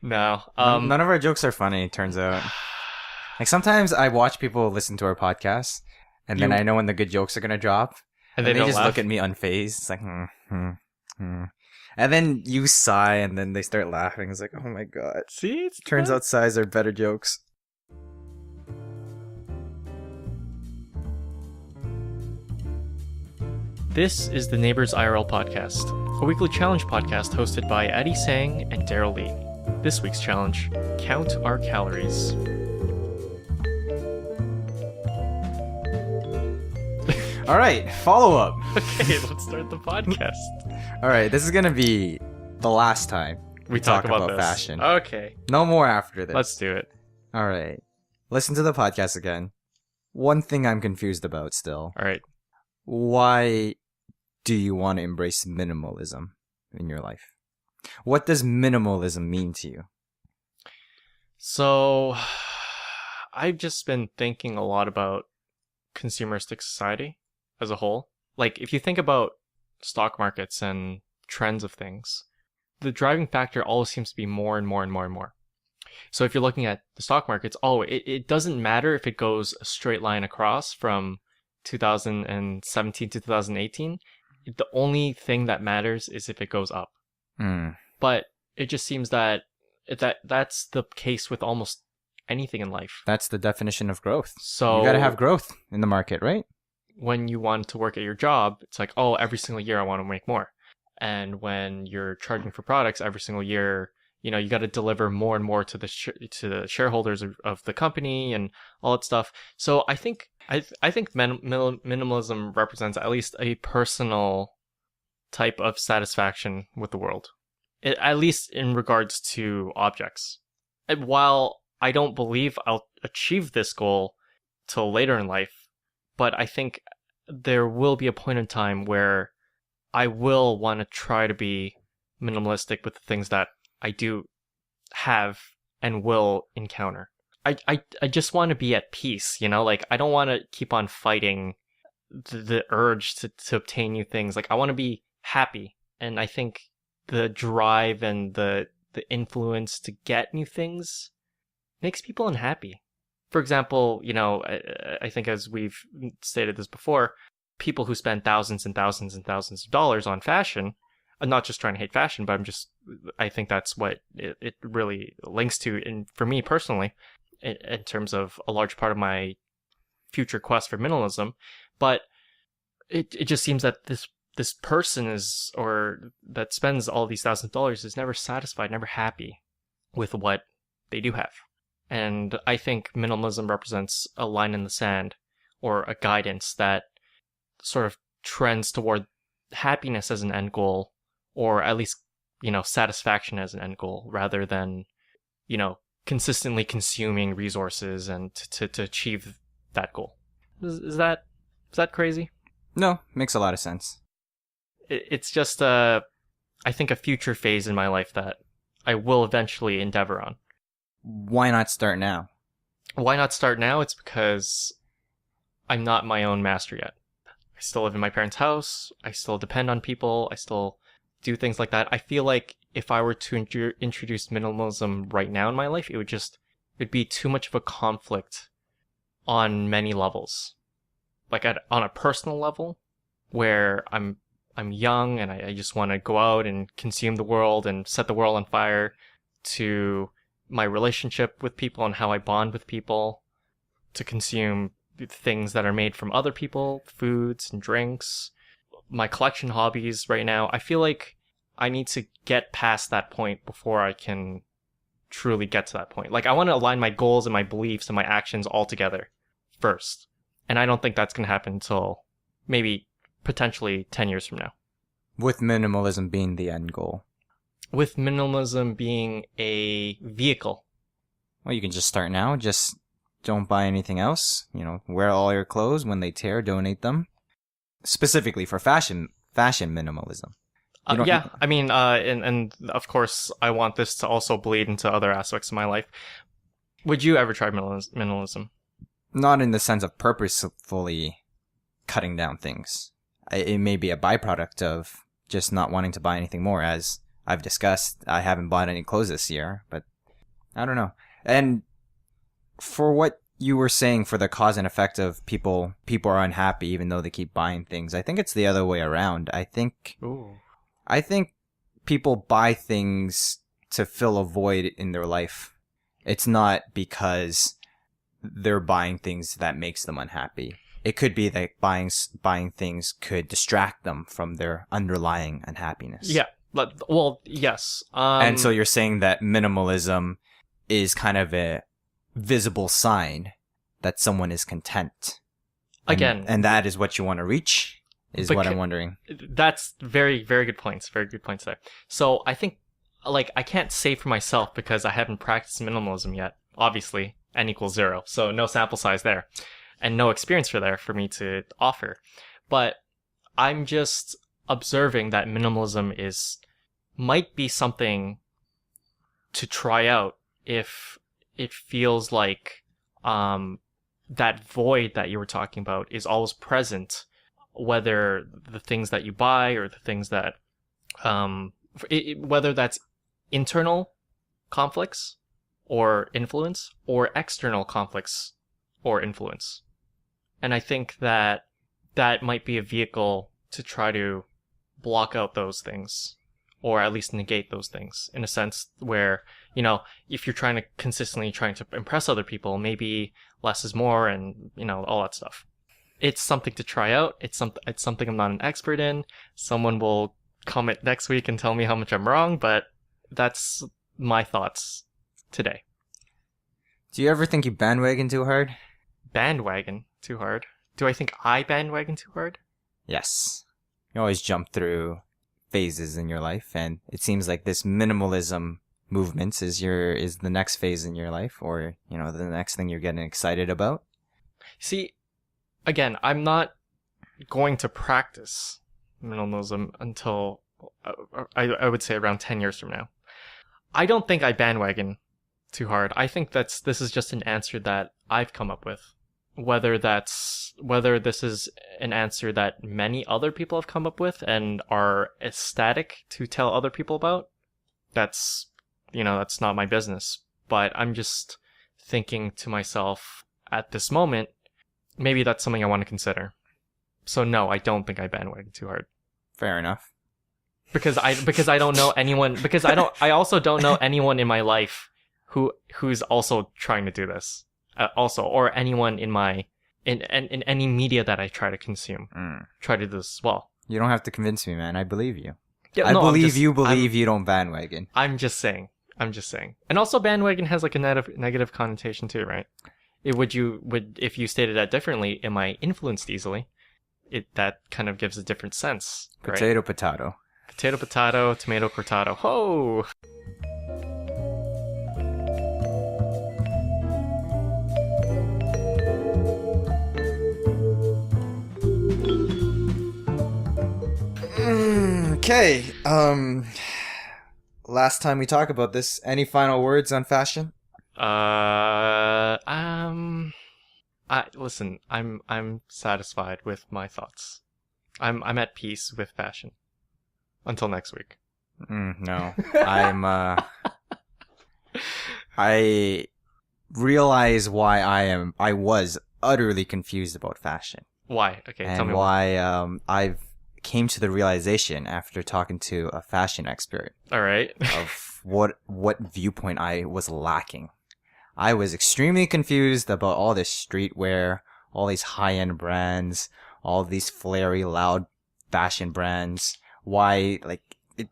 No. None of our jokes are funny, turns out. Like sometimes I watch people listen to our podcast, and then You I know when the good jokes are gonna drop, and they and they don't just look laugh. at me unfazed. It's like, hmm. And then you sigh, and then they start laughing. It's like, oh my god. See, it's Turns out sighs are better jokes. This is the Neighbors IRL podcast, a weekly challenge podcast hosted by Eddie Sang and Daryl Lee. This week's challenge: count our calories. All right, follow up. Okay, let's start the podcast. All right, this is gonna be the last time We talk about this. fashion. Okay, No more after this. let's do it. All right, listen to the podcast again. One thing I'm confused about still. All right. Why do you want to embrace minimalism in your life? What does minimalism mean to you? So, I've just been thinking a lot about consumeristic society as a whole. Like, if you think about stock markets and trends of things, the driving factor always seems to be more and more and more and more. So if you're looking at the stock markets, it doesn't matter if it goes a straight line across from 2017 to 2018. The only thing that matters is if it goes up. But it just seems that that's the case with almost anything in life. That's the definition of growth. So You gotta have growth in the market, right? when you want to work at your job, it's like, oh, every single year I want to make more. And when you're charging for products every single year, you got to deliver more and more to the to the shareholders of the company and all that stuff. So I think minimalism represents at least a personal type of satisfaction with the world, at least in regards to objects. And while I don't believe I'll achieve this goal till later in life, but I think there will be a point in time where I will want to try to be minimalistic with the things that I do have and will encounter. I just want to be at peace, like I don't want to keep on fighting the urge to obtain new things. Like I want to be happy. And I think the drive and the influence to get new things makes people unhappy. For example, I think as we've stated this before, people who spend thousands and thousands and thousands of dollars on fashion, I'm not just trying to hate fashion, but I think that's what it really links to. And for me personally, in terms of a large part of my future quest for minimalism, but it just seems that this person that spends all these thousands of dollars is never satisfied, never happy with what they do have. And I think minimalism represents a line in the sand or a guidance that sort of trends toward happiness as an end goal, or at least, satisfaction as an end goal, rather than, consistently consuming resources and to achieve that goal. Is that crazy? No, makes a lot of sense. It's just I think a future phase in my life that I will eventually endeavor on. Why not start now? Why not start now? It's because I'm not my own master yet. I still live in my parents' house. I still depend on people. I still do things like that. I feel like if I were to introduce minimalism right now in my life, it'd be too much of a conflict on many levels. Like on a personal level, where I'm young and I just want to go out and consume the world and set the world on fire, to my relationship with people and how I bond with people, to consume things that are made from other people, foods and drinks, my collection hobbies right now. I feel like I need to get past that point before I can truly get to that point. Like I want to align my goals and my beliefs and my actions all together first. And I don't think that's going to happen until maybe potentially 10 years from now. With minimalism being the end goal. With minimalism being a vehicle. Well, you can just start now. Just don't buy anything else. Wear all your clothes. When they tear, donate them. Specifically for fashion minimalism. Yeah, I mean, and of course, I want this to also bleed into other aspects of my life. Would you ever try minimalism? Not in the sense of purposefully cutting down things. It may be a byproduct of just not wanting to buy anything more, as I've discussed. I haven't bought any clothes this year, but I don't know. And for what you were saying, for the cause and effect of people are unhappy even though they keep buying things, I think it's the other way around. I think people buy things to fill a void in their life. It's not because they're buying things that makes them unhappy. It could be that buying things could distract them from their underlying unhappiness. Yeah. Well, yes. And so you're saying that minimalism is kind of a visible sign that someone is content. And that is what you want to reach, is what I'm wondering. That's very, very good points. Very good points there. So I think, like, I can't say for myself because I haven't practiced minimalism yet. Obviously, n equals 0. So no sample size there. And no experience for me to offer. But I'm just observing that minimalism might be something to try out if it feels like that void that you were talking about is always present, whether the things that you buy or the things that whether that's internal conflicts or influence or external conflicts or influence. And I think that might be a vehicle to try to block out those things, or at least negate those things, in a sense where, if you're consistently trying to impress other people, maybe less is more, and, all that stuff. It's something to try out. It's something I'm not an expert in. Someone will comment next week and tell me how much I'm wrong, but that's my thoughts today. Do you ever think you bandwagon too hard? Bandwagon too hard? Do I think I bandwagon too hard? Yes. You always jump through phases in your life, and it seems like this minimalism movement is the next phase in your life, or the next thing you're getting excited about. See, again, I'm not going to practice minimalism until I would say around 10 years from now. I don't think I bandwagon too hard. I think this is just an answer that I've come up with. Whether this is an answer that many other people have come up with and are ecstatic to tell other people about, that's not my business. But I'm just thinking to myself at this moment, maybe that's something I want to consider. So no, I don't think I bandwagon too hard. Fair enough. Because I don't know anyone, I also don't know anyone in my life who's also trying to do this. Or anyone in any media that I try to consume, try to do this as well. You don't have to convince me, man. I believe you. Yeah, I believe you don't bandwagon. I'm just saying. And also, bandwagon has like a negative connotation too, right? If you stated that differently, am I influenced easily? That kind of gives a different sense. Potato, right? potato. Potato, potato, tomato, cortado. Ho! Okay. Last time we talked about this, any final words on fashion? Listen, I'm satisfied with my thoughts. I'm at peace with fashion. Until next week. No. I realize why I was utterly confused about fashion. Why? Okay, and tell me why. I've came to the realization after talking to a fashion expert. All right. Of what viewpoint I was lacking. I was extremely confused about all this streetwear, all these high-end brands, all these flary, loud fashion brands. Why, it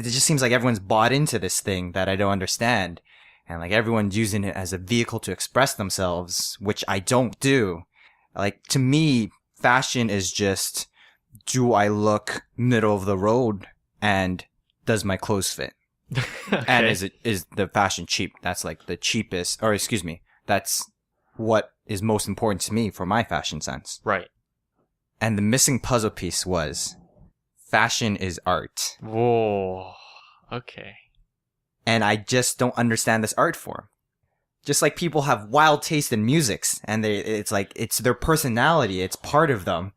just seems like everyone's bought into this thing that I don't understand. And everyone's using it as a vehicle to express themselves, which I don't do. To me, fashion is just, do I look middle of the road, and does my clothes fit? Okay. And is the fashion cheap? That's the cheapest, or excuse me, that's what is most important to me for my fashion sense. Right. And the missing puzzle piece was, fashion is art. Whoa. Okay. And I just don't understand this art form. Just like people have wild taste in musics, and it's their personality, it's part of them.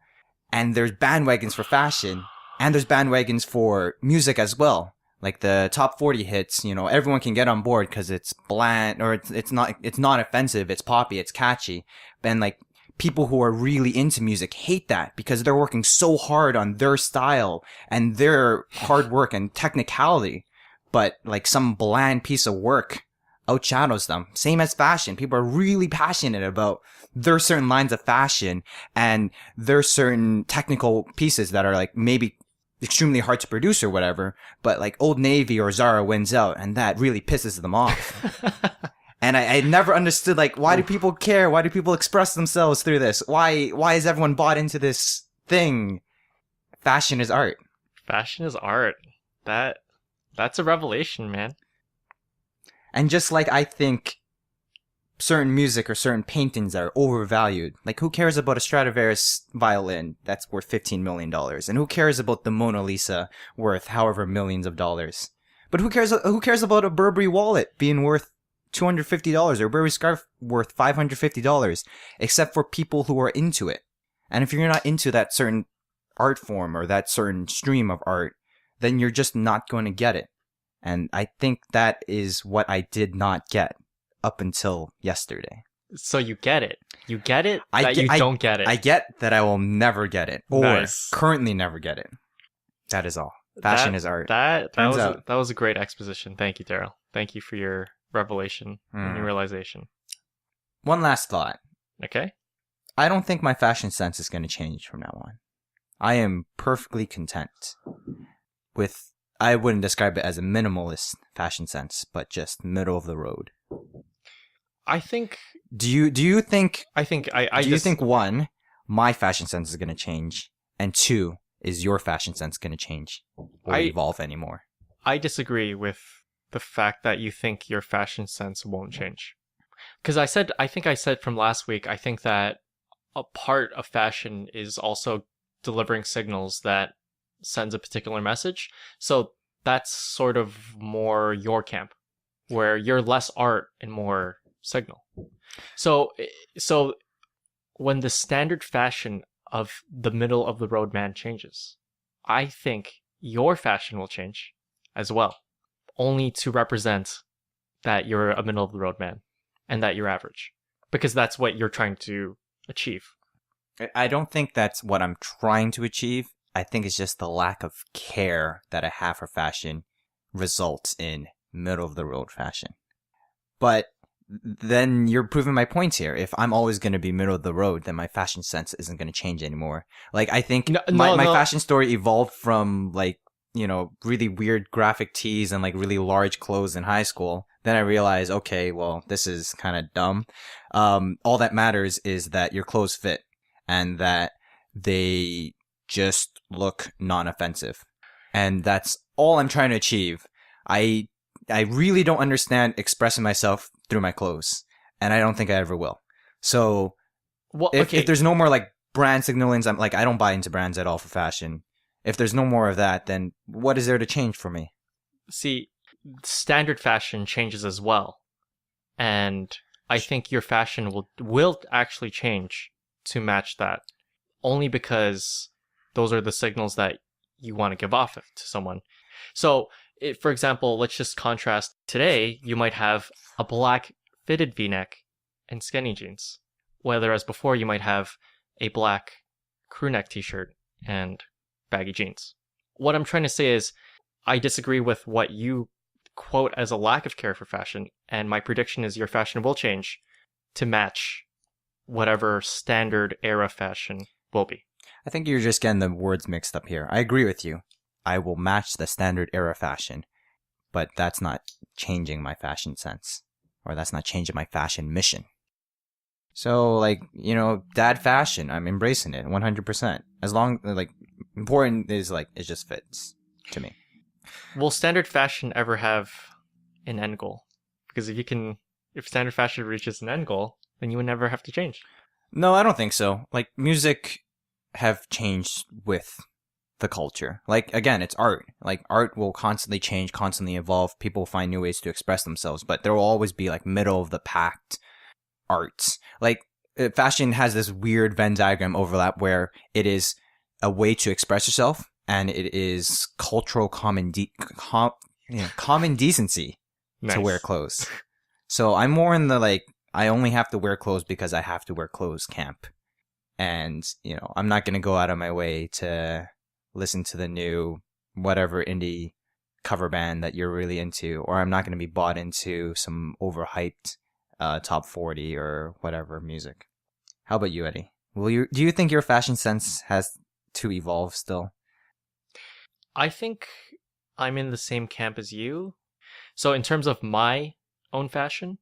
And there's bandwagons for fashion, and there's bandwagons for music as well. Like the top 40 hits, everyone can get on board because it's bland, or it's not offensive, it's poppy, it's catchy. And like people who are really into music hate that because they're working so hard on their style and their hard work and technicality. But like some bland piece of work outshadows them. Same as fashion. People are really passionate about their certain lines of fashion and their certain technical pieces that are like maybe extremely hard to produce or whatever, but like Old Navy or Zara wins out and that really pisses them off. And I never understood, like, why do people care? Why do people express themselves through this? Why is everyone bought into this thing? Fashion is art. Fashion is art. That's a revelation, man. And just like I think certain music or certain paintings are overvalued. Like, who cares about a Stradivarius violin that's worth $15 million? And who cares about the Mona Lisa worth however millions of dollars? But who cares about a Burberry wallet being worth $250 or a Burberry scarf worth $550? Except for people who are into it. And if you're not into that certain art form or that certain stream of art, then you're just not going to get it. And I think that is what I did not get up until yesterday. So you get it. You get it that you don't get it. I get that I will never get it. Or currently never get it. That is all. Fashion is art. That was a great exposition. Thank you, Daryl. Thank you for your revelation and your realization. One last thought. Okay. I don't think my fashion sense is going to change from now on. I am perfectly content with, I wouldn't describe it as a minimalist fashion sense, but just middle of the road. I think. Do you think? I think you think one, my fashion sense is going to change, and two, is your fashion sense going to change or evolve anymore? I disagree with the fact that you think your fashion sense won't change, because I think I said from last week. I think that a part of fashion is also delivering signals that sends a particular message. So that's sort of more your camp, where you're less art and more signal. So when the standard fashion of the middle of the road man changes, I think your fashion will change as well, only to represent that you're a middle of the road man and that you're average, because that's what you're trying to achieve. I don't think that's what I'm trying to achieve. I think it's just the lack of care that I have for fashion results in middle of the road fashion. But then you're proving my point here. If I'm always going to be middle of the road, then my fashion sense isn't going to change anymore. Like, I think my fashion story evolved from, like, really weird graphic tees and like really large clothes in high school. Then I realized, okay, well, this is kind of dumb. All that matters is that your clothes fit and that they just look non-offensive. And that's all I'm trying to achieve. I really don't understand expressing myself through my clothes, and I don't think I ever will. So if there's no more like brand signalings, I don't buy into brands at all for fashion. If there's no more of that, then what is there to change for me? See, standard fashion changes as well. And I think your fashion will actually change to match that, only because those are the signals that you want to give off to someone. So, for example, let's just contrast. Today, you might have a black fitted V-neck and skinny jeans, whereas before you might have a black crew neck t-shirt and baggy jeans. What I'm trying to say is, I disagree with what you quote as a lack of care for fashion, and my prediction is your fashion will change to match whatever standard era fashion will be. I think you're just getting the words mixed up here. I agree with you. I will match the standard era fashion, but that's not changing my fashion sense, or that's not changing my fashion mission. So, like, dad fashion, I'm embracing it 100%. As long, important is, it just fits to me. Will standard fashion ever have an end goal? Because if standard fashion reaches an end goal, then you would never have to change. No, I don't think so. Like, music have changed with the culture. Like, again, it's art. Like, art will constantly change, constantly evolve. People find new ways to express themselves, but there will always be like middle of the pack arts. Like, fashion has this weird Venn diagram overlap where it is a way to express yourself and it is cultural common decency Nice. to wear clothes. So I'm more in the like, I only have to wear clothes because I have to wear clothes camp. And, I'm not going to go out of my way to listen to the new whatever indie cover band that you're really into, or I'm not going to be bought into some overhyped top 40 or whatever music. How about you, Eddie? Do you think your fashion sense has to evolve still? I think I'm in the same camp as you. So in terms of my own fashion,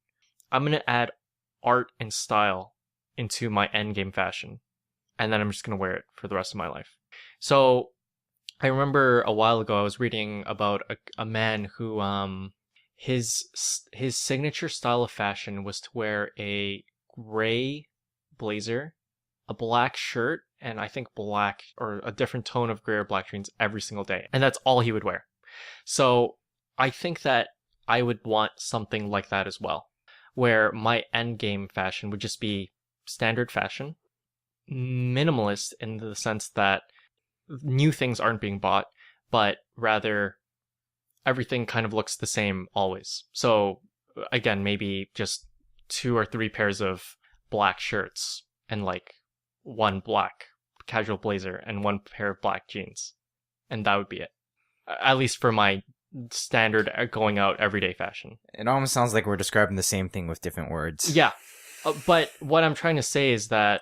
I'm going to add art and style into my endgame fashion. And then I'm just going to wear it for the rest of my life. So I remember a while ago I was reading about a man who his signature style of fashion was to wear a gray blazer, a black shirt, and I think black or a different tone of gray or black jeans every single day. And that's all he would wear. So I think that I would want something like that as well, where my end game fashion would just be standard fashion, minimalist in the sense that new things aren't being bought, but rather everything kind of looks the same always. So again, maybe just 2 or 3 pairs of black shirts and like one black casual blazer and 1 pair of black jeans. And that would be it. At least for my standard going out everyday fashion. It almost sounds like we're describing the same thing with different words. Yeah. But what I'm trying to say is that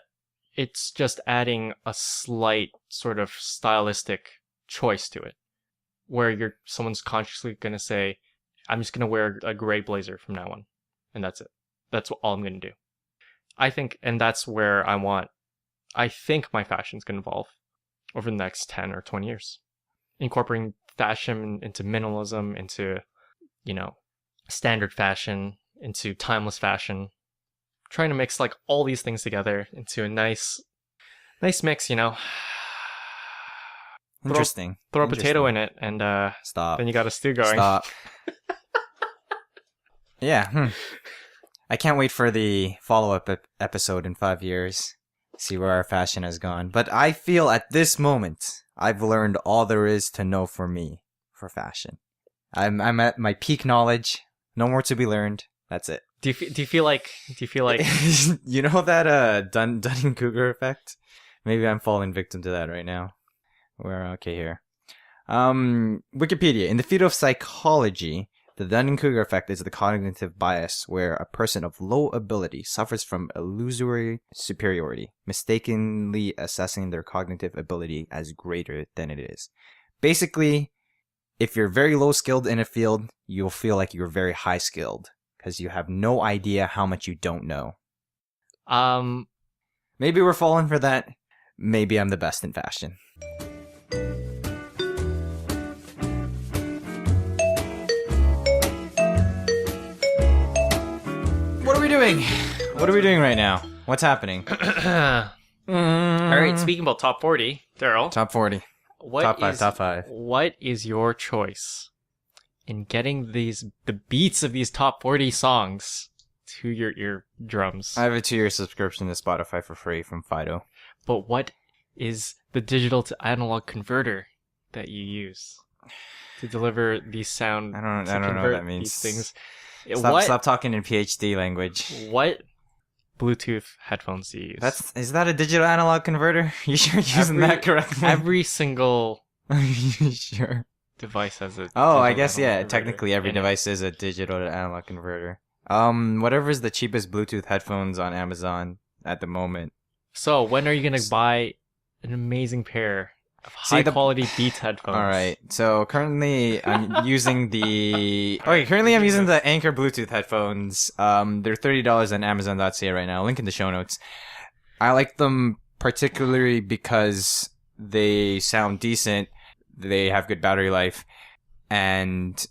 it's just adding a slight sort of stylistic choice to it, where someone's consciously going to say, I'm just going to wear a gray blazer from now on. And that's it. That's all I'm going to do. I think, and that's where I think my fashion's going to evolve over the next 10 or 20 years. Incorporating fashion into minimalism, into, standard fashion, into timeless fashion. Trying to mix like all these things together into a nice mix, Interesting. Throw a potato in it and Stop. Then you got a stew going. Stop. Yeah. I can't wait for the follow-up episode in 5 years. See where our fashion has gone. But I feel at this moment, I've learned all there is to know for me for fashion. I'm at my peak knowledge. No more to be learned. That's it. Do you feel like you know that Dunning-Kruger effect? Maybe I'm falling victim to that right now. We're okay here. Wikipedia. In the field of psychology, the Dunning-Kruger effect is the cognitive bias where a person of low ability suffers from illusory superiority, mistakenly assessing their cognitive ability as greater than it is. Basically, if you're very low skilled in a field, you'll feel like you're very high skilled because you have no idea how much you don't know. Maybe we're falling for that. Maybe I'm the best in fashion. What are we doing? What are we doing right now? What's happening? All right, speaking about top 40, Daryl. Top 40. Top 5. What is your choice in getting the beats of these top 40 songs to your eardrums? I have a 2-year subscription to Spotify for free from Fido. But what is the digital to analog converter that you use to deliver these sound? I don't know what that means. These things. Stop talking in PhD language. What Bluetooth headphones do you use? Is that a digital analog converter? You sure you're using that correctly? Every single you sure? device has a. Oh, I guess yeah. Technically, every device is a digital to analog converter. Whatever is the cheapest Bluetooth headphones on Amazon at the moment. So when are you gonna buy an amazing pair of high quality Beats headphones? All right. So currently I'm using the Anchor Bluetooth headphones. They're $30 on Amazon.ca right now. Link in the show notes. I like them particularly because they sound decent. They have good battery life, and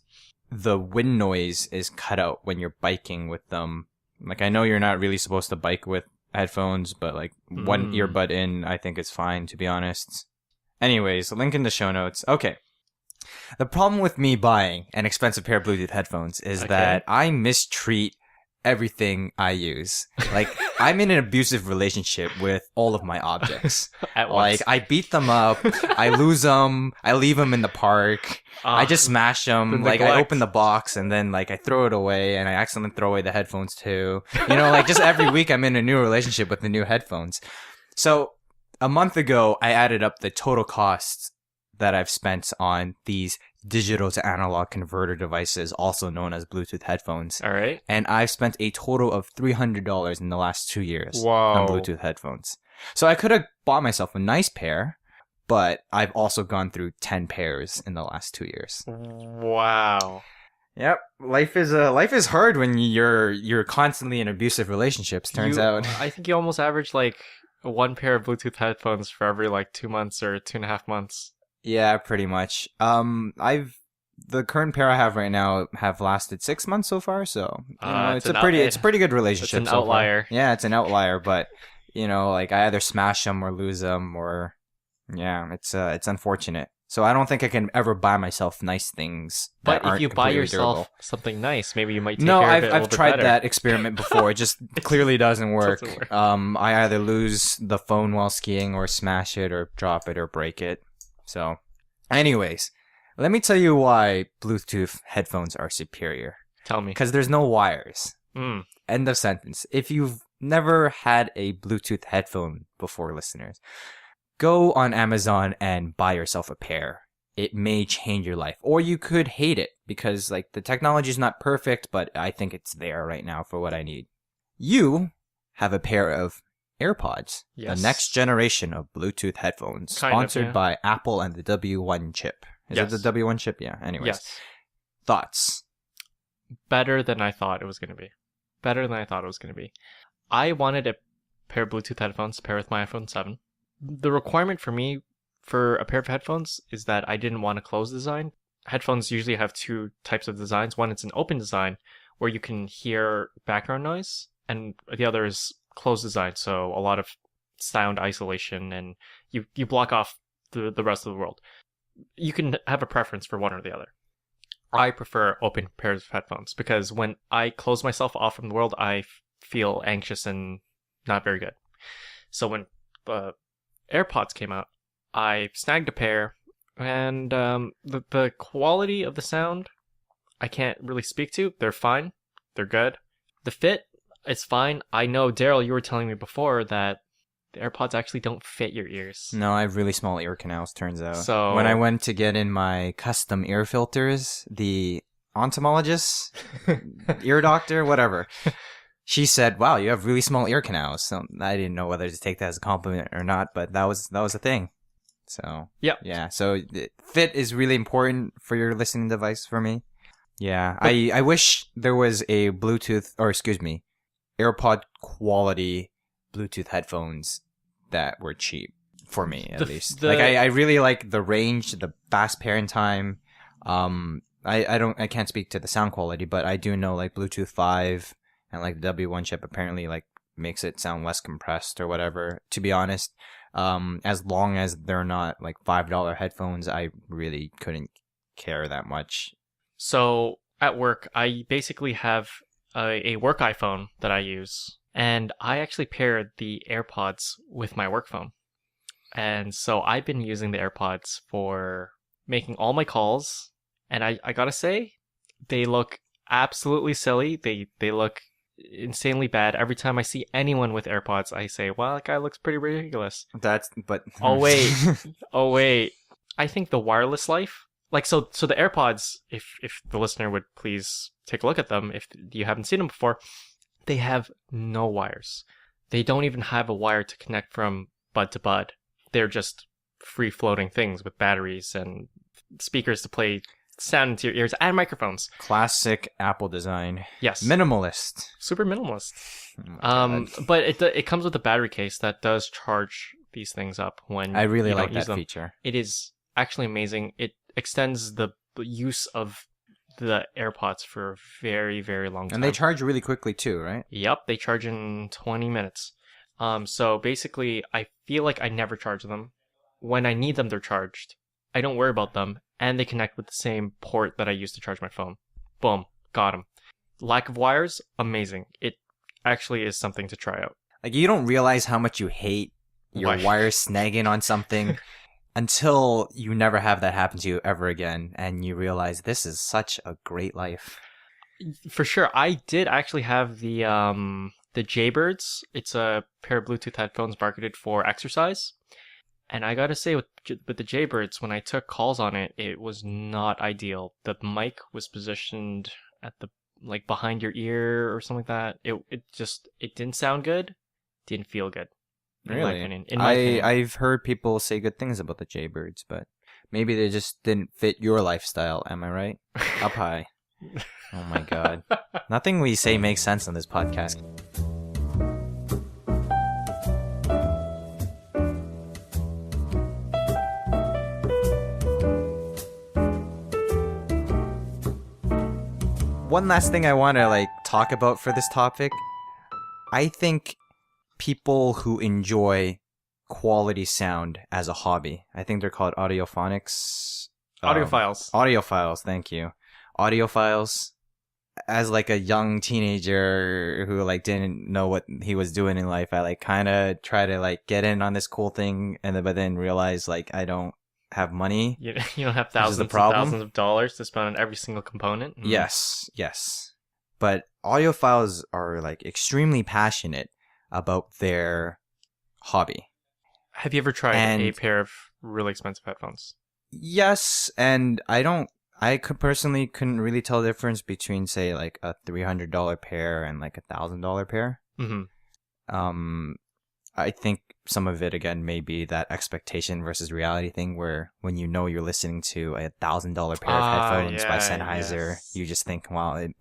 the wind noise is cut out when you're biking with them. Like, I know you're not really supposed to bike with headphones, but like one earbud in, I think it's fine, to be honest. Anyways, link in the show notes. Okay. The problem with me buying an expensive pair of Bluetooth headphones is that I mistreat everything I use. Like, I'm in an abusive relationship with all of my objects. At Like, once. I beat them up, I lose them, I leave them in the park, I just smash them. the Like, I neglect. open the box and then, like, I throw it away, and I accidentally throw away the headphones too. You know, like, just every week I'm in a new relationship with the new headphones. So, a month ago, I added up the total costs that I've spent on these digital to analog converter devices, also known as Bluetooth headphones. All right. And I've spent a total of $300 in the last 2 years Wow. on Bluetooth headphones. So I could have bought myself a nice pair, but I've also gone through 10 pairs in the last 2 years. Wow. Yep, life is hard when you're constantly in abusive relationships. Turns out, I think you almost average like one pair of Bluetooth headphones for every like 2 months or 2.5 months. yeah, pretty much. The current pair I have right now have lasted 6 months so far. So it's a pretty good relationship. It's an so far. outlier. Yeah, it's an outlier, but like I either smash them or lose them, or yeah, it's unfortunate. So I don't think I can ever buy myself nice things. But that if aren't you buy completely yourself durable. something nice, maybe you might take No, care of it a I've little bit tried better. that experiment before. It just clearly doesn't work. Doesn't work. I either lose the phone while skiing, or smash it, or drop it, or break it. So, anyways, let me tell you why Bluetooth headphones are superior. Tell me. Because there's no wires. Mm. End of sentence. If you've never had a Bluetooth headphone before, listeners, go on Amazon and buy yourself a pair. It may change your life. Or you could hate it because like the technology is not perfect, but I think it's there right now for what I need. You have a pair of AirPods, Yes. the next generation of Bluetooth headphones, Kind of, sponsored yeah. by Apple and the W1 chip. Is Yes. it the W1 chip? Yeah, anyways. Yes. Thoughts? Better than I thought it was going to be. Better than I thought it was going to be. I wanted a pair of Bluetooth headphones to pair with my iPhone 7. The requirement for me for a pair of headphones is that I didn't want a closed design. Headphones usually have two types of designs. One, it's an open design where you can hear background noise, and the other is closed design, so a lot of sound isolation, and you block off the rest of the world. You can have a preference for one or the other. I prefer open pairs of headphones because when I close myself off from the world, I feel anxious and not very good. So when AirPods came out, I snagged a pair, and the quality of the sound, I can't really speak to. They're fine. They're good. The fit is fine. I know, Daryl, you were telling me before that the AirPods actually don't fit your ears. No, I have really small ear canals, turns out. So- when I went to get in my custom ear filters, the entomologist, ear doctor, whatever, she said, "Wow, you have really small ear canals." So I didn't know whether to take that as a compliment or not, but that was a thing. So Yep. yeah. So fit is really important for your listening device for me. Yeah, I wish there was a AirPod quality Bluetooth headphones that were cheap for me at least. Like I really like the range, the fast pairing time. I can't speak to the sound quality, but I do know like Bluetooth 5 and like the W1 chip apparently like makes it sound less compressed or whatever. To be honest, as long as they're not like $5 headphones, I really couldn't care that much. So at work, I basically have a work iPhone that I use, and I actually paired the AirPods with my work phone. And so I've been using the AirPods for making all my calls, and I gotta say, they look absolutely silly. They look insanely bad. Every time I see anyone with AirPods, I say, "Wow, that guy looks pretty ridiculous." Oh wait. I think the wireless life, like so the AirPods, if the listener would please take a look at them, if you haven't seen them before, they have no wires. They don't even have a wire to connect from bud to bud. They're just free floating things with batteries and speakers to play sound into your ears and microphones. Classic Apple design. Yes. Minimalist. Super minimalist. Oh my God. But it comes with a battery case that does charge these things up when I really you like don't use that them. feature. It is actually amazing. It extends the use of the AirPods for a very, very long time. And they charge really quickly too, right? Yep, they charge in 20 minutes. So basically, I feel like I never charge them. When I need them, they're charged. I don't worry about them, and they connect with the same port that I use to charge my phone. Boom, got them. lack of wires, amazing. It actually is something to try out. Like, you don't realize how much you hate your wires snagging on something until you never have that happen to you ever again, and you realize this is such a great life. For sure. I did actually have the Jaybirds. It's a pair of Bluetooth headphones marketed for exercise. And I gotta say, with the Jaybirds, when I took calls on it, it was not ideal. The mic was positioned at the like behind your ear or something like that. It didn't sound good, didn't feel good. In my opinion. I've heard people say good things about the Jaybirds, but maybe they just didn't fit your lifestyle. Am I right? Up high. Oh my god. Nothing we say makes sense on this podcast. One last thing I want to talk about for this topic. I think people who enjoy quality sound as a hobby, I think they're called audiophonics. Audiophiles. Audiophiles, thank you. Audiophile, as a young teenager who didn't know what he was doing in life, I kind of try to get in on this cool thing, but then realize I don't have money. You don't have thousands and thousands of dollars to spend on every single component. Yes. But audiophiles are extremely passionate about their hobby. Have you ever tried a pair of really expensive headphones? Yes, and I personally couldn't really tell the difference between, say, a $300 pair and a $1,000 pair. Mm-hmm. I think some of it, again, may be that expectation versus reality thing where when you're listening to a $1,000 pair of headphones by Sennheiser, you just think, wow, it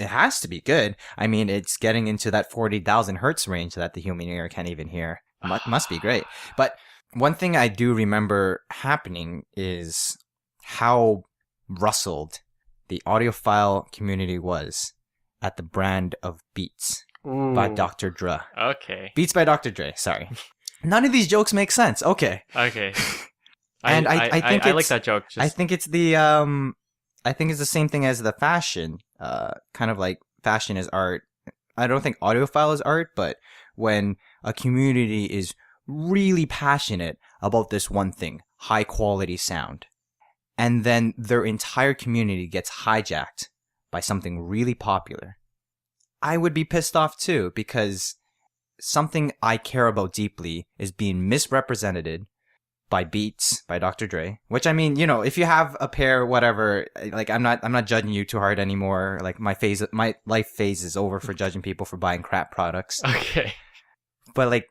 has to be good. I mean, it's getting into that 40,000 hertz range that the human ear can't even hear. Must be great. But one thing I do remember happening is how rustled the audiophile community was at the brand of Beats by Dr. Dre. Okay. Beats by Dr. Dre, sorry. None of these jokes make sense. Okay. And I think I like that joke. I think it's the same thing as the fashion. Kind of like fashion is art. I don't think audiophile is art, but when a community is really passionate about this one thing, high quality sound, and then their entire community gets hijacked by something really popular, I would be pissed off too, because something I care about deeply is being misrepresented by Beats by Dr. Dre. Which, I mean, if you have a pair, whatever, I'm not judging you too hard anymore. My life phase is over for judging people for buying crap products. Okay. But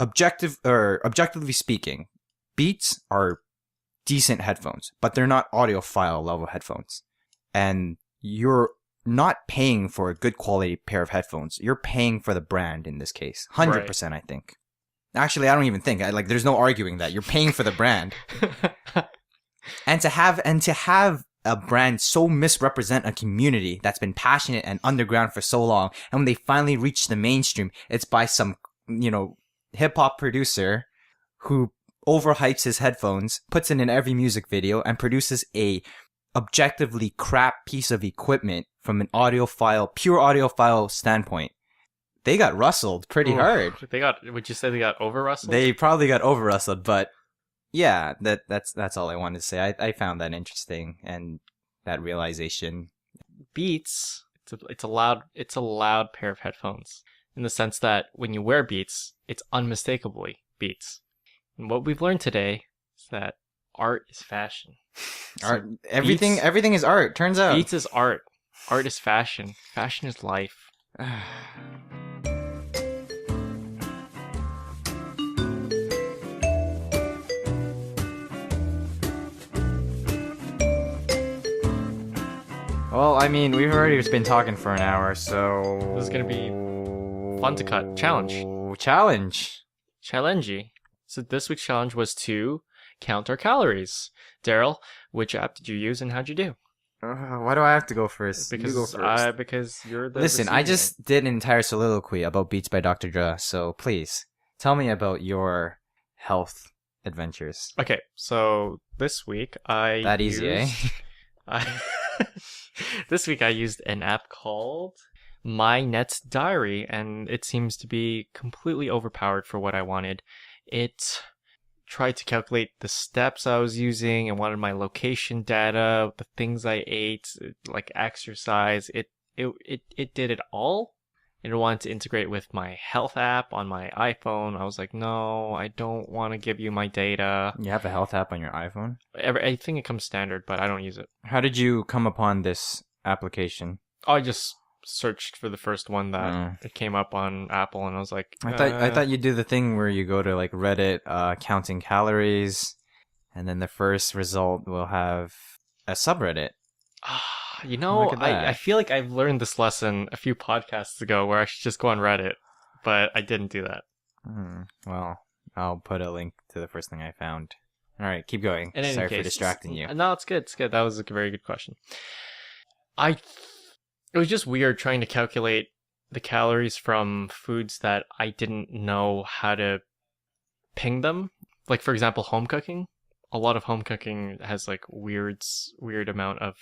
objectively speaking, Beats are decent headphones, but they're not audiophile level headphones. And you're not paying for a good quality pair of headphones. You're paying for the brand in this case. 100%, right. I think. Actually, I don't even think. There's no arguing that. You're paying for the brand. and to have a brand so misrepresent a community that's been passionate and underground for so long, and when they finally reach the mainstream, it's by some, hip-hop producer who overhypes his headphones, puts it in every music video, and produces a objectively crap piece of equipment from an pure audiophile standpoint. They got rustled pretty hard. Would you say they got over rustled? They probably got over rustled, but yeah, that's all I wanted to say. I found that interesting, and that realization. Beats, it's a loud pair of headphones, in the sense that when you wear Beats, it's unmistakably Beats. And what we've learned today is that art is fashion. Art, everything is art, turns out. Beats is art. Art is fashion. Fashion is life. Well, I mean, we've already just been talking for an hour, so... This is going to be fun to cut. Challenge. Challenge. So this week's challenge was to count our calories. Daryl, which app did you use and how'd you do? Why do I have to go first? Because you go first. Because you're the Listen, I just did an entire soliloquy about Beats by Dr. Dre, so please, tell me about your health adventures. Okay, so this week I That easy, eh? This week I used an app called My Net's Diary, and it seems to be completely overpowered for what I wanted. It tried to calculate the steps I was using and wanted my location data, the things I ate, like exercise. It did it all. And it wanted to integrate with my health app on my iPhone. I was like, no, I don't want to give you my data. You have a health app on your iPhone? I think it comes standard, but I don't use it. How did you come upon this application? I just searched for the first one that it came up on Apple, and I was like, I thought you do the thing where you go to like Reddit, counting calories, and then the first result will have a subreddit. You know, Look at that. I feel like I've learned this lesson a few podcasts ago where I should just go on Reddit, but I didn't do that. Well, I'll put a link to the first thing I found. All right, keep going. In any Sorry case, for distracting you. No, it's good. It's good. That was a very good question. It was just weird trying to calculate the calories from foods that I didn't know how to ping them. Like, for example, home cooking. A lot of home cooking has like weird amount of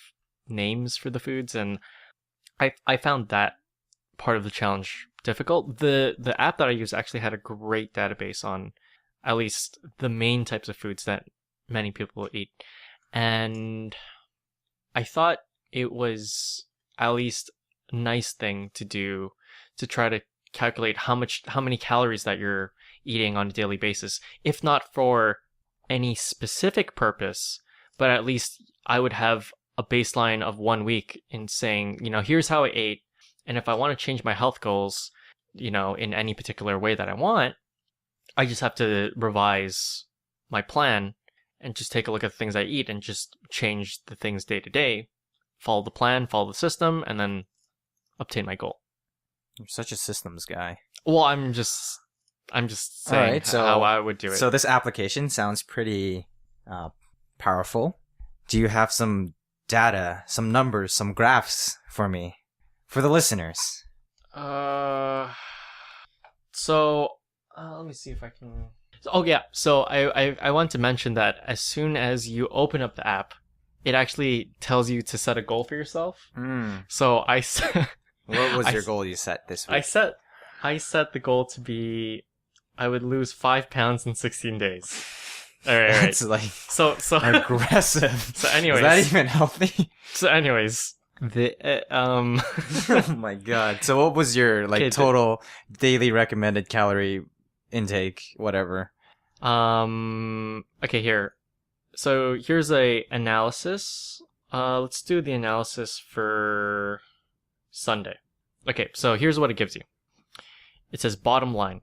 names for the foods, and I found that part of the challenge difficult. The app that I used actually had a great database on at least the main types of foods that many people eat, and I thought it was at least a nice thing to do to try to calculate how many calories that you're eating on a daily basis, if not for any specific purpose, but at least I would have a baseline of 1 week in saying, here's how I ate. And if I want to change my health goals, in any particular way that I want, I just have to revise my plan and just take a look at the things I eat and just change the things day to day, follow the plan, follow the system, and then obtain my goal. You're such a systems guy. Well, I'm just saying how I would do it. So this application sounds pretty powerful. Do you have some data, some numbers, some graphs for me, for the listeners? Let me see if I can. So I want to mention that as soon as you open up the app, it actually tells you to set a goal for yourself. So what was your goal you set this week? I set the goal to be I would lose 5 pounds in 16 days. All right. That's like so aggressive. So anyways, is that even healthy? So anyways, Oh my god. So what was your total daily recommended calorie intake, whatever? Okay, here. So here's a analysis. Let's do the analysis for Sunday. Okay, so here's what it gives you. It says bottom line.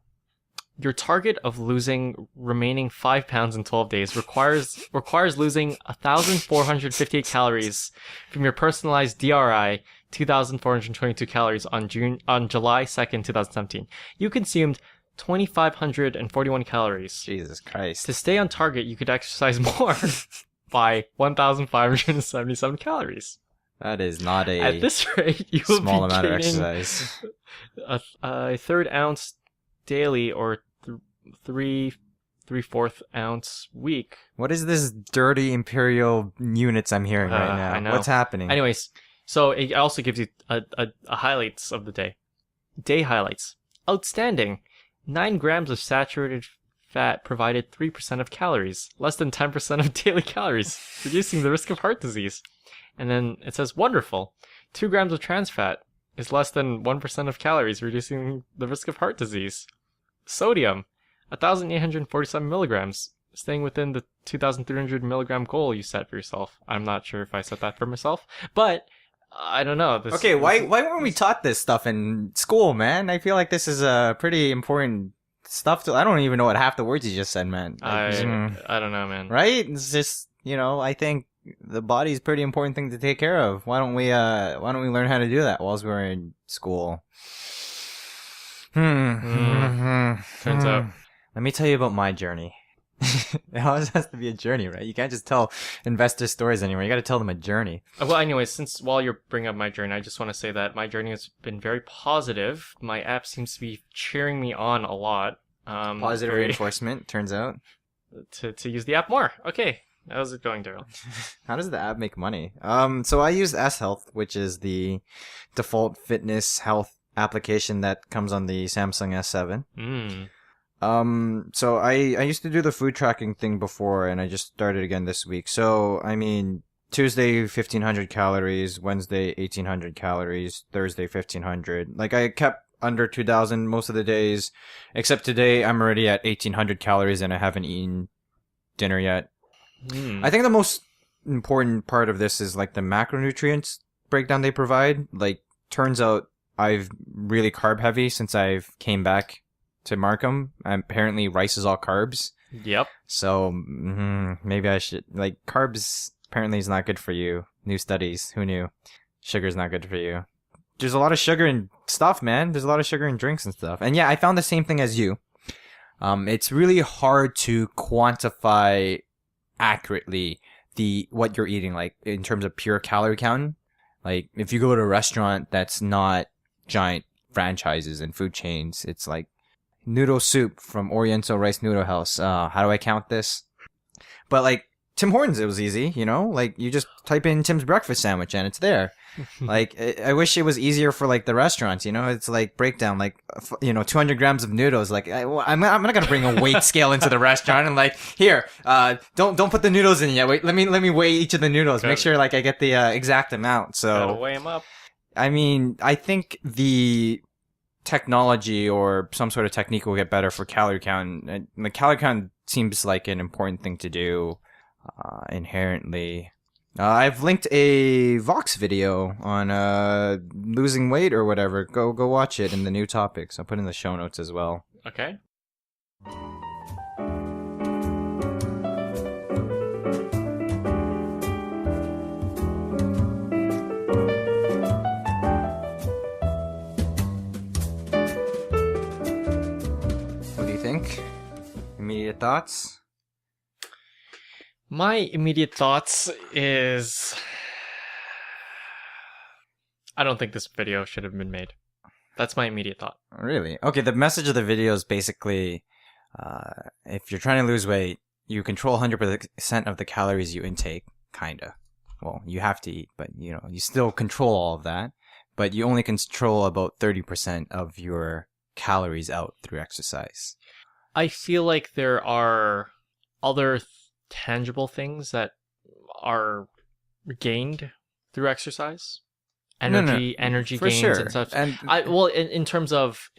Your target of losing remaining 5 pounds in 12 days requires losing 1,458 calories from your personalized DRI, 2,422 calories on July 2nd, 2017. You consumed 2,541 calories. Jesus Christ. To stay on target, you could exercise more by 1,577 calories. That is not a At this rate, you will small be amount of gaining exercise. a third ounce daily or 3/4 ounce week. What is this dirty imperial units I'm hearing right now? I know. What's happening? Anyways, so it also gives you a highlights of the day. Day highlights. Outstanding. 9 grams of saturated fat provided 3% of calories, less than 10% of daily calories, reducing the risk of heart disease. And then it says wonderful. 2 grams of trans fat is less than 1% of calories, reducing the risk of heart disease. Sodium. 1,847 milligrams, staying within the 2,300 milligram goal you set for yourself. I'm not sure if I set that for myself, but I don't know. Why weren't we taught this stuff in school, man? I feel like this is a pretty important stuff. I don't even know what half the words you just said, man. I don't know, man. Right? It's just, I think the body is a pretty important thing to take care of. Why don't we learn how to do that whilst we're in school? Turns out. Let me tell you about my journey. It always has to be a journey, right? You can't just tell investor stories anymore. You got to tell them a journey. Well, anyways, while you're bringing up my journey, I just want to say that my journey has been very positive. My app seems to be cheering me on a lot. Positive reinforcement, turns out. To use the app more. Okay. How's it going, Daryl? How does the app make money? So I use S Health, which is the default fitness health application that comes on the Samsung S7. So I used to do the food tracking thing before, and I just started again this week. So, I mean, Tuesday, 1,500 calories, Wednesday, 1,800 calories, Thursday, 1,500. Like, I kept under 2,000 most of the days, except today I'm already at 1,800 calories and I haven't eaten dinner yet. I think the most important part of this is, like, the macronutrients breakdown they provide. Like, turns out I've really carb heavy since I've came back to Markham. Apparently rice is all carbs. Yep. So maybe I should, like, carbs apparently is not good for you. New studies. Who knew? Sugar's not good for you. There's a lot of sugar in stuff, man. There's a lot of sugar in drinks and stuff. And yeah, I found the same thing as you. It's really hard to quantify accurately what you're eating, like, in terms of pure calorie count. Like, if you go to a restaurant that's not giant franchises and food chains, it's like noodle soup from Oriental Rice Noodle House. How do I count this? But, like, Tim Hortons, it was easy, you know? Like, you just type in Tim's breakfast sandwich and it's there. Like, I wish it was easier for, like, the restaurants, you know? It's like breakdown, like, 200 grams of noodles. Like, I'm not gonna bring a weight scale into the restaurant and, like, here, don't put the noodles in yet. Wait, let me weigh each of the noodles. Make sure, like, I get the exact amount. So, gotta weigh them up. I mean, I think the technology or some sort of technique will get better for calorie count. And the calorie count seems like an important thing to do inherently. I've linked a Vox video on losing weight or whatever. Go watch it in the new topics. I'll put in the show notes as well. Okay. What do you think? Immediate thoughts? My immediate thoughts is I don't think this video should have been made. That's my immediate thought. Really? Okay, the message of the video is basically if you're trying to lose weight, you control 100% of the calories you intake, kinda. Well, you have to eat, but you still control all of that, but you only control about 30% of your calories out through exercise. I feel like there are other tangible things that are gained through exercise, energy for gains sure. and such. And in terms of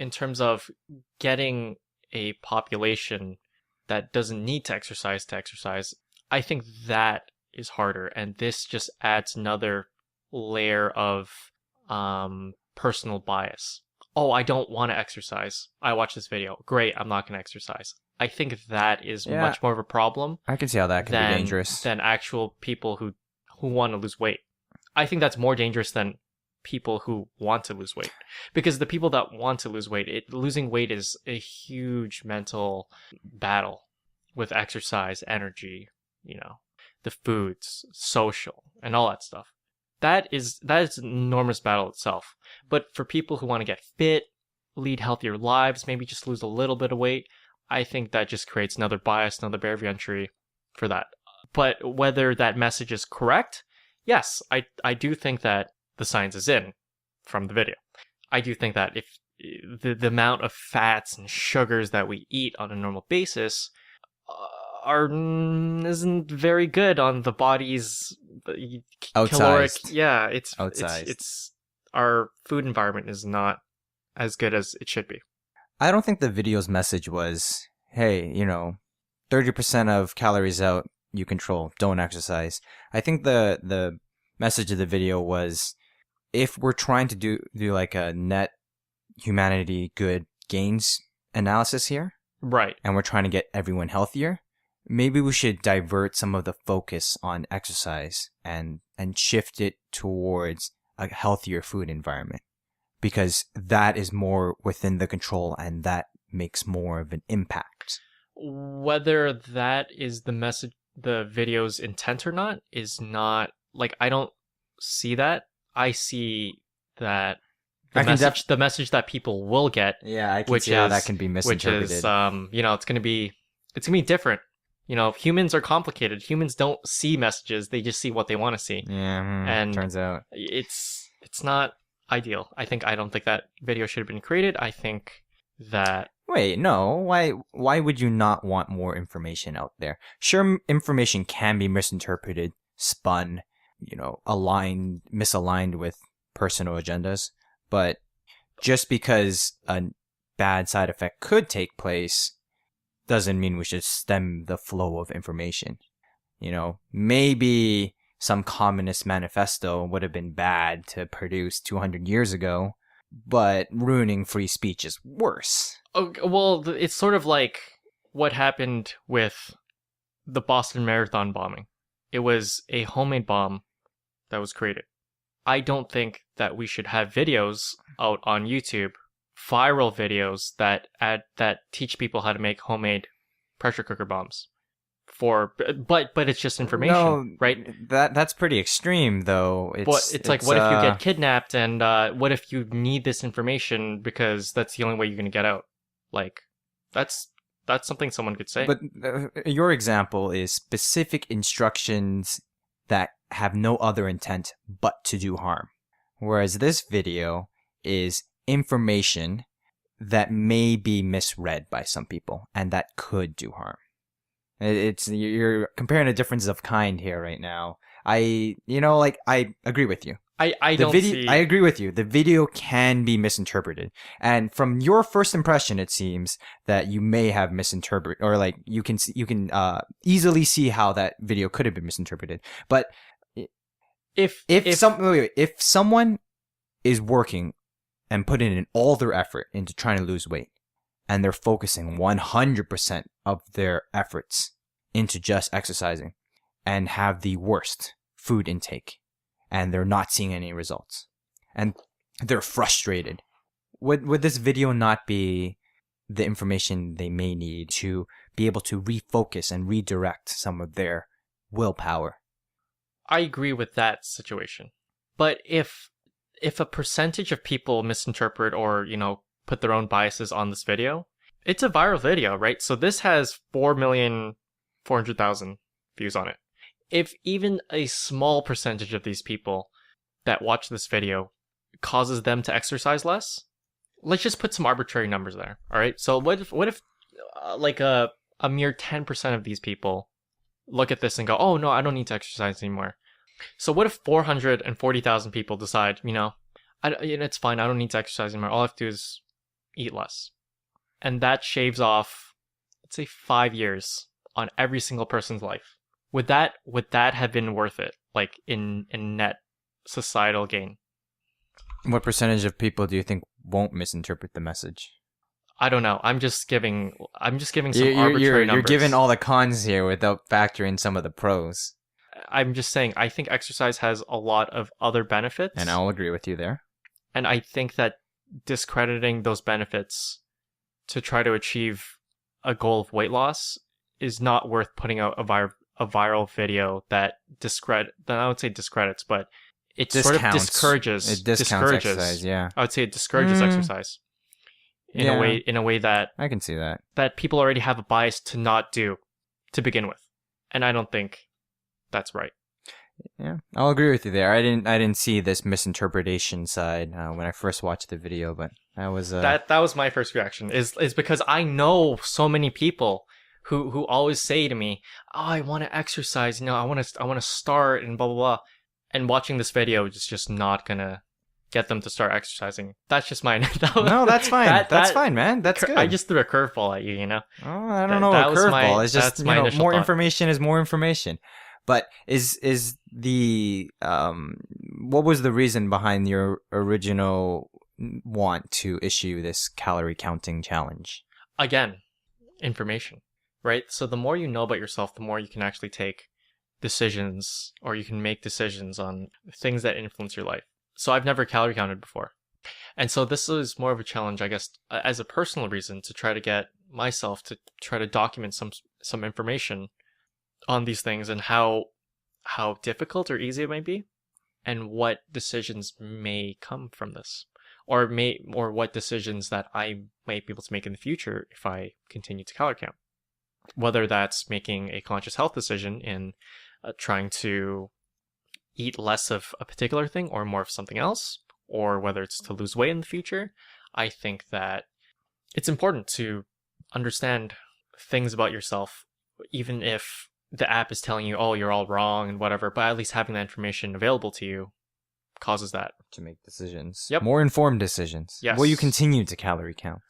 getting a population that doesn't need to exercise, I think that is harder, and this just adds another layer of personal bias. Oh, I don't want to exercise. I watch this video. Great, I'm not going to exercise. I think that is much more of a problem. I can see how that can be dangerous. Than actual people who want to lose weight. I think that's more dangerous than people who want to lose weight. Because the people that want to lose weight, losing weight is a huge mental battle with exercise, energy, the foods, social, and all that stuff. That is an enormous battle itself. But for people who want to get fit, lead healthier lives, maybe just lose a little bit of weight, I think that just creates another bias, another barrier of entry for that. But whether that message is correct, yes, I do think that the science is in from the video. I do think that if the amount of fats and sugars that we eat on a normal basis isn't very good on the body's caloric. Yeah, it's outsized. It's our food environment is not as good as it should be. I don't think the video's message was, hey, 30% of calories out, you control, don't exercise. I think the message of the video was, if we're trying to do like a net humanity good gains analysis here, right, and we're trying to get everyone healthier, maybe we should divert some of the focus on exercise and shift it towards a healthier food environment. Because that is more within the control and that makes more of an impact. Whether that is the message, the video's intent or not, is not, like, I don't see that. I see that the message that people will get. Yeah, I can see how that can be misinterpreted. Which is, it's gonna be different. Humans are complicated. Humans don't see messages. They just see what they want to see. Yeah, And turns out. it's not ideal. I don't think that video should have been created. I think that Wait, no. Why would you not want more information out there? Sure, information can be misinterpreted, spun, misaligned with personal agendas, but just because a bad side effect could take place doesn't mean we should stem the flow of information. Maybe some communist manifesto would have been bad to produce 200 years ago, but ruining free speech is worse. Oh, well, it's sort of like what happened with the Boston Marathon bombing. It was a homemade bomb that was created. I don't think that we should have videos out on YouTube, viral videos that teach people how to make homemade pressure cooker bombs. But it's just information, No, right? That's pretty extreme, though. It's like, what if you get kidnapped, and what if you need this information because that's the only way you're going to get out? Like, that's something someone could say. But your example is specific instructions that have no other intent but to do harm. Whereas this video is information that may be misread by some people and that could do harm. You're comparing a difference of kind here right now. I agree with you. I agree with you. The video can be misinterpreted. And from your first impression, it seems that you may have misinterpreted, or like you can easily see how that video could have been misinterpreted. But if someone is working and putting in all their effort into trying to lose weight, and they're focusing 100% of their efforts into just exercising, and have the worst food intake, and they're not seeing any results, and they're frustrated, would this video not be the information they may need to be able to refocus and redirect some of their willpower? I agree with that situation. But if a percentage of people misinterpret or, put their own biases on this video, it's a viral video, right? So this has 4,400,000 views on it. If even a small percentage of these people that watch this video causes them to exercise less, let's just put some arbitrary numbers there, all right? So what if like a mere 10% of these people look at this and go, oh no, I don't need to exercise anymore. So what if 440,000 people decide, it's fine, I don't need to exercise anymore. All I have to do is eat less. And that shaves off, let's say, 5 years on every single person's life. Would that have been worth it, like in net societal gain? What percentage of people do you think won't misinterpret the message? I don't know. I'm just giving some arbitrary numbers. You're giving all the cons here without factoring some of the pros. I'm just saying, I think exercise has a lot of other benefits. And I'll agree with you there. And I think that discrediting those benefits to try to achieve a goal of weight loss is not worth putting out a viral video that I would say discredits, but it sort of discourages. It discourages exercise, yeah. I would say it discourages exercise in a way that I can see that people already have a bias to not do to begin with, and I don't think that's right. Yeah, I'll agree with you there. I didn't see this misinterpretation side when I first watched the video, but that was that was my first reaction. Is because I know so many people who always say to me, "Oh, I want to exercise. I want to start and blah blah blah." And watching this video is just not gonna get them to start exercising. That's just mine. No, that's fine. That's fine, man. That's good. I just threw a curveball at you. Oh, I don't know a curveball. It's just more information is more information. But is the what was the reason behind your original want to issue this calorie counting challenge? Again, information, right? So the more you know about yourself, the more you can actually take decisions, or you can make decisions on things that influence your life. So I've never calorie counted before. And so this is more of a challenge, I guess, as a personal reason to try to get myself to try to document some information on these things and how difficult or easy it may be, and what decisions may come from this, or what decisions that I might be able to make in the future if I continue to calorie count. whether that's making a conscious health decision in trying to eat less of a particular thing or more of something else, or whether it's to lose weight in the future. I think that it's important to understand things about yourself, even if the app is telling you, oh, you're all wrong and whatever, but at least having that information available to you causes that. To make decisions. Yep. More informed decisions. Yes. Will you continue to calorie count?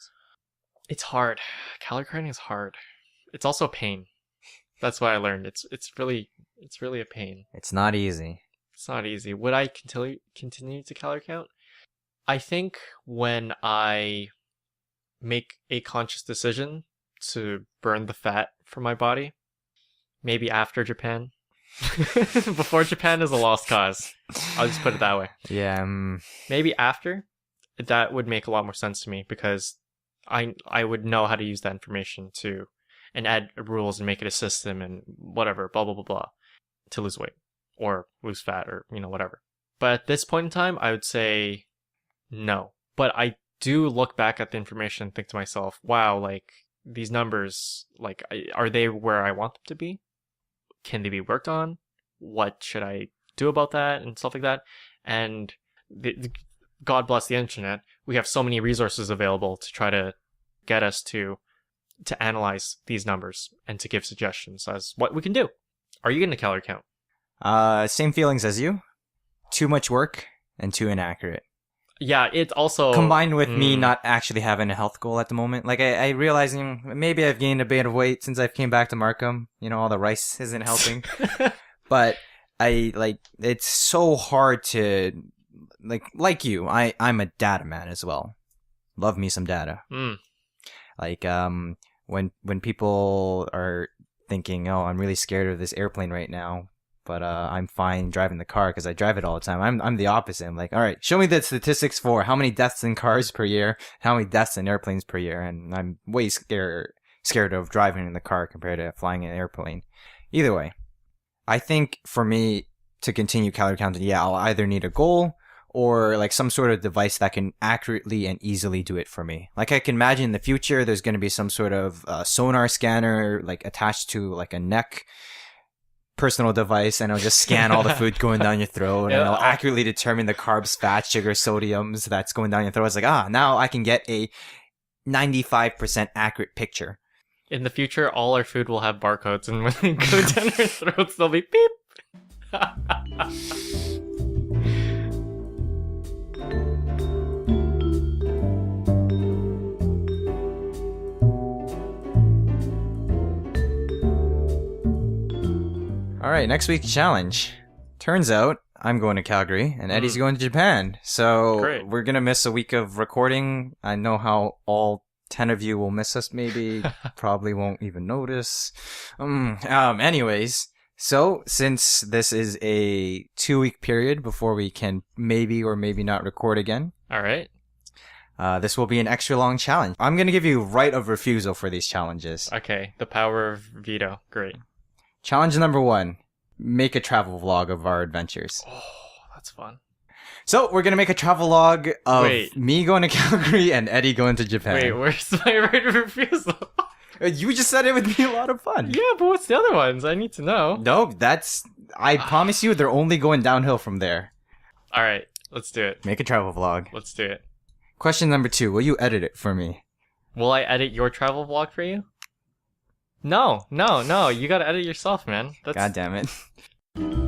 It's hard. Calorie counting is hard. It's also a pain. That's what I learned. It's really a pain. It's not easy. It's not easy. Would I continue to calorie count? I think when I make a conscious decision to burn the fat from my body, maybe after Japan. Before Japan is a lost cause. I'll just put it that way. Yeah. Maybe after, that would make a lot more sense to me, because I would know how to use that information and add rules and make it a system and whatever, blah, blah, blah, blah, to lose weight or lose fat or, whatever. But at this point in time, I would say no. But I do look back at the information and think to myself, wow, like these numbers, like, are they where I want them to be? Can they be worked on? What should I do about that and stuff like that? And God bless the internet. We have so many resources available to try to get us to analyze these numbers and to give suggestions as what we can do. Are you getting a calorie count? Same feelings as you. Too much work and too inaccurate. Yeah, it's also combined with me not actually having a health goal at the moment. Like I realizing maybe I've gained a bit of weight since I came back to Markham. All the rice isn't helping. But it's so hard to like you. I'm a data man as well. Love me some data. Like when people are thinking, oh, I'm really scared of this airplane right now, but I'm fine driving the car because I drive it all the time. I'm the opposite. I'm like, all right, show me the statistics for how many deaths in cars per year, how many deaths in airplanes per year, and I'm way scared of driving in the car compared to flying in an airplane. Either way, I think for me to continue calorie counting, I'll either need a goal or like some sort of device that can accurately and easily do it for me. Like I can imagine in the future, there's going to be some sort of sonar scanner like attached to like a neck personal device, and it'll just scan all the food going down your throat, and it'll accurately determine the carbs, fats, sugar, sodiums that's going down your throat. It's like, now I can get a 95% accurate picture. In the future, all our food will have barcodes, and when they go down our throats, they'll be beep. All right, next week's challenge. Turns out I'm going to Calgary and Eddie's going to Japan. So Great. We're going to miss a week of recording. I know how all 10 of you will miss us maybe. Probably won't even notice. Anyways, so since this is a 2-week period before we can maybe or maybe not record again. All right. This will be an extra long challenge. I'm going to give you right of refusal for these challenges. Okay, the power of veto. Great. Challenge number 1, make a travel vlog of our adventures. Oh, that's fun. So we're going to make a travel log of me going to Calgary and Eddie going to Japan. Wait, where's my right of refusal? You just said it would be a lot of fun. Yeah, but what's the other ones? I need to know. No, I promise you they're only going downhill from there. All right, let's do it. Make a travel vlog. Let's do it. Question number 2, will you edit it for me? Will I edit your travel vlog for you? No. You gotta edit yourself, man. God damn it.